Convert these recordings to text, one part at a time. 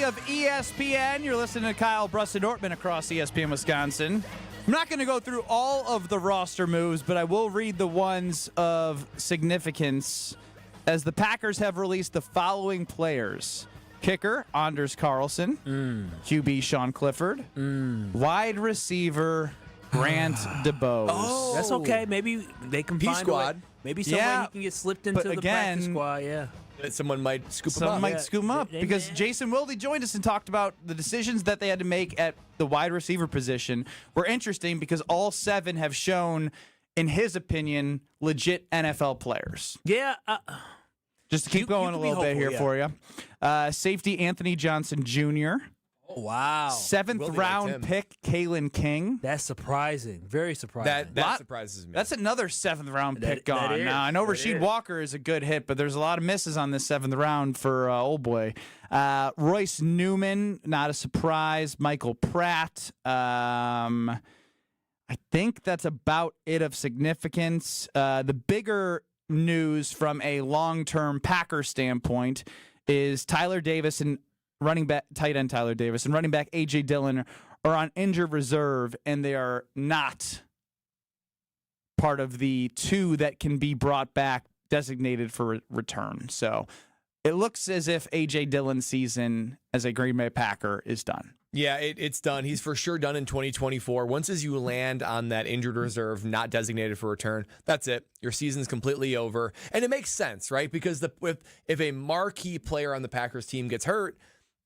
Goody of ESPN. You're listening to Kyle, Brust, and Nortman across ESPN Wisconsin. I'm not going to go through all of the roster moves, but I will read the ones of significance as the Packers have released the following players. Kicker, Anders Carlson. QB, Sean Clifford. Wide receiver, Grant DuBose. Oh, that's okay. Maybe they can find squad. a way. Maybe some way he can get slipped into the practice squad. Yeah. Someone might scoop him up. Someone might scoop him up because Jason Wilde joined us and talked about the decisions that they had to make at the wide receiver position were interesting because all 7 have shown, in his opinion, legit NFL players. Yeah. Just to keep going a little bit here for you. Safety Anthony Johnson Jr. Oh, wow. 7th round pick Kalen King. That's surprising. Very surprising. That surprises me. That's another 7th round pick gone. That is, now I know Rasheed Walker is a good hit, but there's a lot of misses on this 7th round for old boy. Royce Newman, not a surprise. Michael Pratt. I think that's about it of significance. The bigger news from a long-term Packer standpoint is Tyler Davis and running back tight end Tyler Davis and running back AJ Dillon are on injured reserve, and they are not part of the 2 that can be brought back designated for return. So it looks as if AJ Dillon's season as a Green Bay Packer is done. Yeah, it's done. He's for sure done in 2024. Once as you land on that injured reserve, not designated for return, that's it. Your season's completely over. And it makes sense, right? Because if a marquee player on the Packers team gets hurt,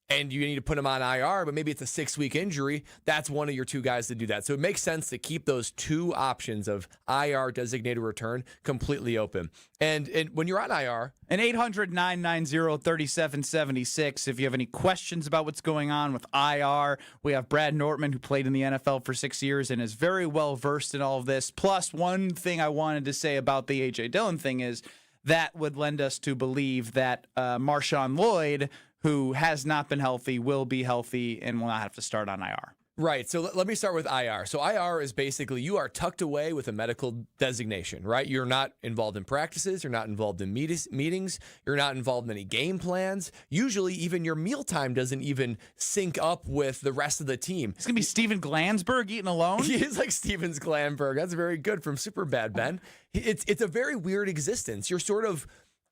and you need to put him on IR, but maybe it's a 6-week injury, that's one of your 2 guys to do that. So it makes sense to keep those 2 options of IR designated return completely open. And when you're on IR... And 800-990-3776. If you have any questions about what's going on with IR, we have Brad Nortman, who played in the NFL for 6 years and is very well versed in all of this. Plus, one thing I wanted to say about the AJ Dillon thing is that would lend us to believe that Marshawn Lloyd, who has not been healthy, will be healthy and will not have to start on IR. Right. So let me start with IR. So IR is basically you are tucked away with a medical designation, right? You're not involved in practices. You're not involved in meetings. You're not involved in any game plans. Usually even your mealtime doesn't even sync up with the rest of the team. It's going to be Steven Glansberg eating alone? He is like Steven Glansberg. That's very good from Superbad, Ben. It's a very weird existence. You're sort of...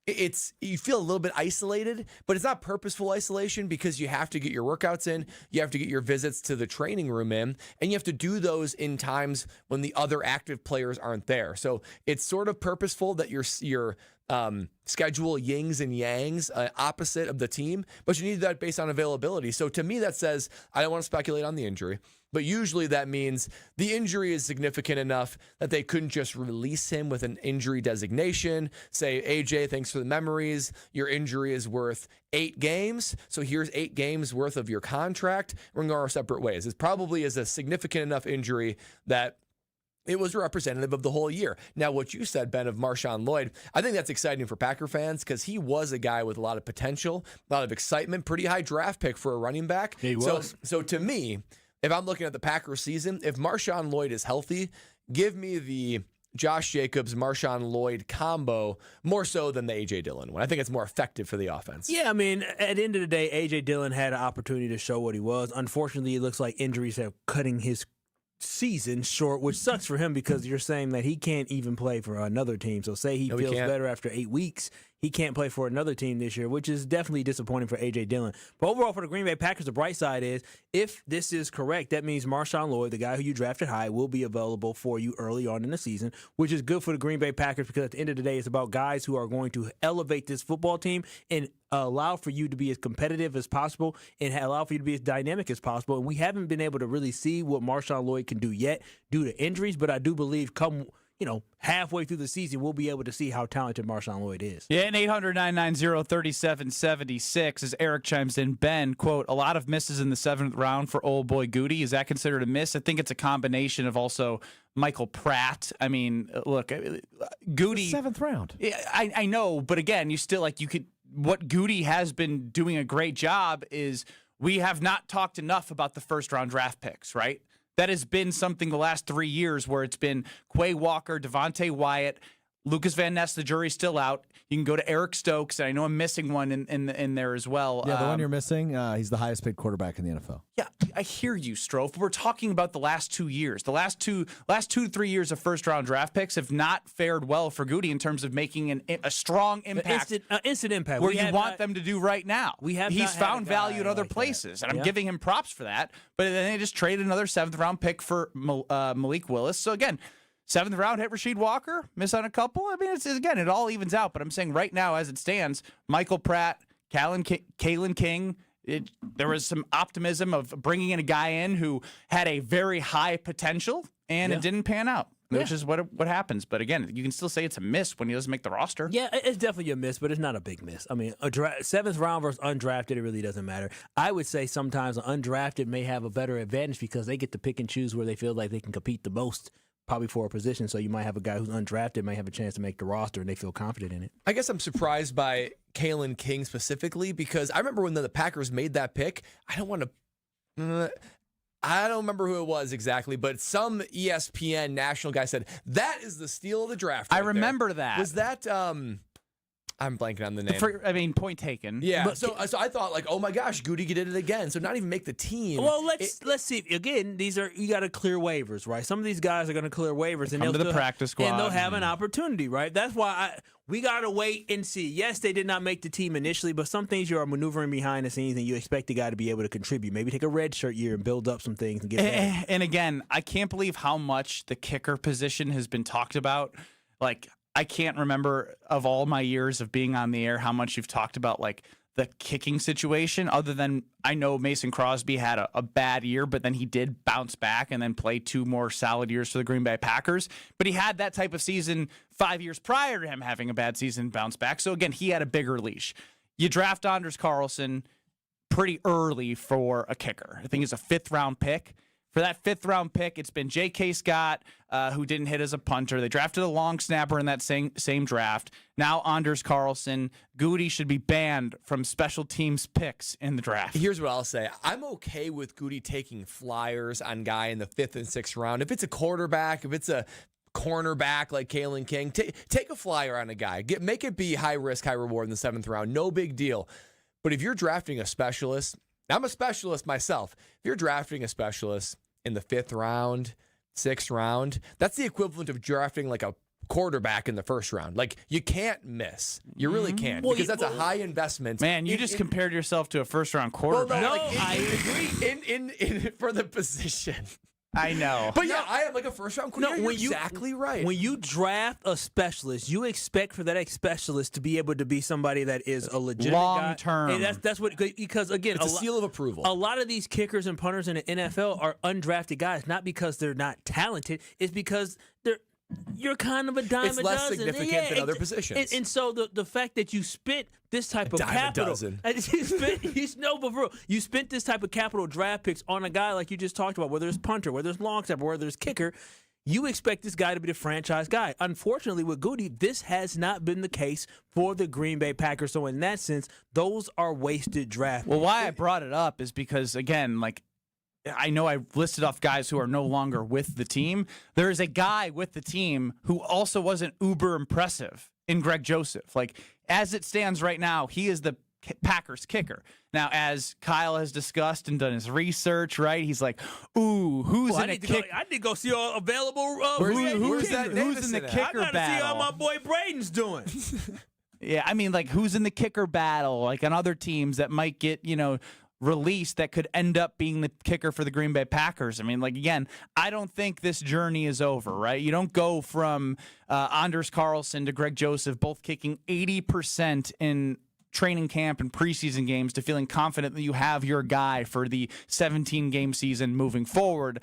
you feel a little bit isolated, but it's not purposeful isolation because you have to get your workouts in, you have to get your visits to the training room in, and you have to do those in times when the other active players aren't there. So it's sort of purposeful that your schedule yings and yangs opposite of the team, but you need that based on availability. So to me, that says I don't want to speculate on the injury, but usually that means the injury is significant enough that they couldn't just release him with an injury designation. Say, AJ, thanks for the memories. Your injury is worth 8 games. So here's 8 games worth of your contract. We're going to go our separate ways. It probably is a significant enough injury that it was representative of the whole year. Now, what you said, Ben, of Marshawn Lloyd, I think that's exciting for Packer fans because he was a guy with a lot of potential, a lot of excitement, pretty high draft pick for a running back. He was. So to me, if I'm looking at the Packers season, if Marshawn Lloyd is healthy, give me the Josh Jacobs, Marshawn Lloyd combo more so than the AJ Dillon one. I think it's more effective for the offense. Yeah, I mean, at the end of the day, AJ Dillon had an opportunity to show what he was. Unfortunately, it looks like injuries have cutting his season short, which sucks for him because you're saying that he can't even play for another team. So say he feels better after 8 weeks, he can't play for another team this year, which is definitely disappointing for AJ Dillon. But overall for the Green Bay Packers, the bright side is if this is correct, that means Marshawn Lloyd, the guy who you drafted high, will be available for you early on in the season, which is good for the Green Bay Packers because at the end of the day, it's about guys who are going to elevate this football team and allow for you to be as competitive as possible and allow for you to be as dynamic as possible. And we haven't been able to really see what Marshawn Lloyd can do yet due to injuries, but I do believe come halfway through the season, we'll be able to see how talented Marshawn Lloyd is. Yeah, and 800-990-3776 as Eric chimes in. Ben, quote, a lot of misses in the 7th round for old boy Goody. Is that considered a miss? I think it's a combination of also Michael Pratt. I mean, look, Goody. 7th round. I know, but again, what Goody has been doing a great job is we have not talked enough about the first-round draft picks, right? That has been something the last 3 years where it's been Quay Walker, Devontae Wyatt, Lucas Van Ness, the jury's still out. You can go to Eric Stokes, and I know I'm missing one in there as well. Yeah, the one you're missing, he's the highest paid quarterback in the NFL. Yeah, I hear you, Strofe. We're talking about the last 2 years. The last 2 to 3 years of first-round draft picks have not fared well for Goody in terms of making a strong impact. Instant impact. Where you want them to do right now. He's found value in other places, and I'm giving him props for that. But then they just traded another 7th-round pick for Malik Willis. So, again, 7th round hit Rasheed Walker, miss on a couple. I mean, again, it all evens out. But I'm saying right now, as it stands, Michael Pratt, Kalen King, there was some optimism of bringing in a guy in who had a very high potential, and it didn't pan out, which is what happens. But again, you can still say it's a miss when he doesn't make the roster. Yeah, it's definitely a miss, but it's not a big miss. I mean, 7th round versus undrafted, it really doesn't matter. I would say sometimes an undrafted may have a better advantage because they get to pick and choose where they feel like they can compete the most, probably for a position. So you might have a guy who's undrafted, might have a chance to make the roster, and they feel confident in it. I guess I'm surprised by Kalen King specifically because I remember when the Packers made that pick. I don't remember who it was exactly, but some ESPN national guy said, that is the steal of the draft. I remember that. Was that, I'm blanking on the name. Point taken. Yeah. But, so I thought like, oh my gosh, Goody did it again. So not even make the team. Well, let's see. Again, you got to clear waivers, right? Some of these guys are going to clear waivers, and come to the practice squad, and they'll have an opportunity, right? That's why we got to wait and see. Yes, they did not make the team initially, but some things you are maneuvering behind the scenes, and you expect the guy to be able to contribute. Maybe take a red shirt year and build up some things and get better. And again, I can't believe how much the kicker position has been talked about. Like, I can't remember of all my years of being on the air how much you've talked about like the kicking situation, other than I know Mason Crosby had a bad year, but then he did bounce back and then play 2 more solid years for the Green Bay Packers. But he had that type of season 5 years prior to him having a bad season and bounce back. So again, he had a bigger leash. You draft Anders Carlson pretty early for a kicker. I think he's a 5th-round pick. For that 5th-round pick, it's been J.K. Scott, who didn't hit as a punter. They drafted a long snapper in that same draft. Now Anders Carlson. Goody should be banned from special teams picks in the draft. Here's what I'll say. I'm okay with Goody taking flyers on guy in the 5th and 6th round. If it's a quarterback, if it's a cornerback like Kalen King, take a flyer on a guy. Make it be high risk, high reward in the 7th round. No big deal. But if you're drafting a specialist, I'm a specialist myself. If you're drafting a specialist in the 5th round, 6th round, that's the equivalent of drafting like a quarterback in the 1st round. Like, you can't miss. You really can't, because that's a high investment. Man, you just compared yourself to a 1st-round quarterback. Well, I agree. In for the position. I know. But yeah, I am like a 1st-round quarterback. You're exactly right. When you draft a specialist, you expect for that specialist to be able to be somebody that is a legitimate long term. And that's what, because again, it's a seal of approval. A lot of these kickers and punters in the NFL are undrafted guys, not because they're not talented, it's because you're kind of a dime it's a less dozen. significant than other positions. And so the fact that you spent this type of capital, you spent this type of capital draft picks on a guy like you just talked about, whether it's punter, whether it's long snapper, whether it's kicker, you expect this guy to be the franchise guy. Unfortunately, with Goody, this has not been the case for the Green Bay Packers. So in that sense, those are wasted draft picks. Well, why I brought it up is because, again, like, I know I listed off guys who are no longer with the team. There is a guy with the team who also wasn't uber impressive in Greg Joseph. Like, as it stands right now, he is the Packers kicker. Now, as Kyle has discussed and done his research, right? He's like, ooh, who's in a kick? I need to go see all available. Who's in the kicker battle? I gotta see how my boy Braden's doing. Yeah, I mean, like, who's in the kicker battle? Like, on other teams that might get, released that could end up being the kicker for the Green Bay Packers. I mean, like, again, I don't think this journey is over, right? You don't go from Anders Carlson to Greg Joseph, both kicking 80% in training camp and preseason games, to feeling confident that you have your guy for the 17-game season moving forward.